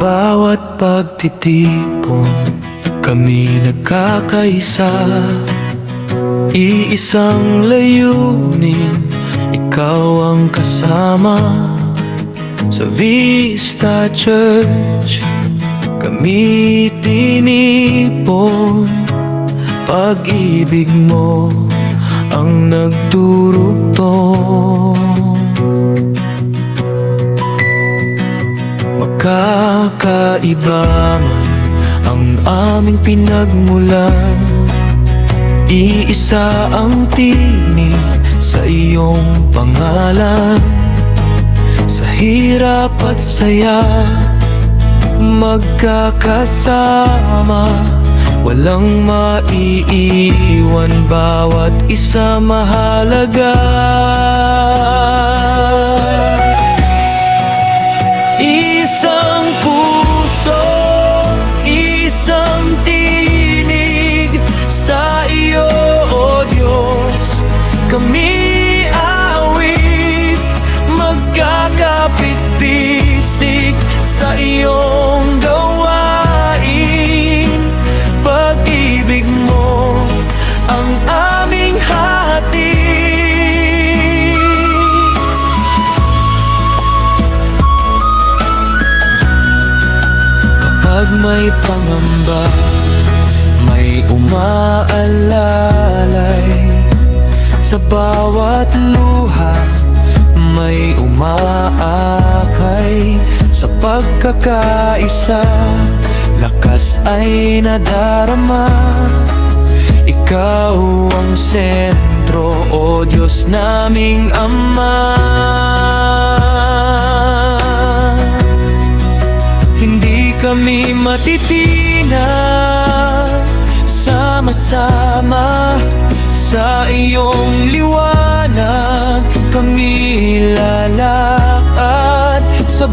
bawat pagtitipon, kami nagkakaisa. Iisang layunin, ikaw ang kasama. Sa Vista Church kami tinipon. Pag-ibig mo ang nagdurugtong. Magkakaiba man ang aming pinagmulan, iisa ang tinig sa iyong pangalan. Sa hirap at saya, magkakasama, walang maiiwan, bawat isa mahalaga. Isang puso, isang tinig, sa iyo, O Diyos, kami awit, magkakapit-bisig sa iyong gawain. Pag-ibig mo ang aming hati. Kapag may pangamba, may umaalalay, sa bawat luha may umaakay. Sa pagkakaisa, lakas ay nadarama. Ikaw ang sentro, O Diyos naming Ama. Hindi kami matitina, sama-sama sa iyong liwanag kami lalakad. Sa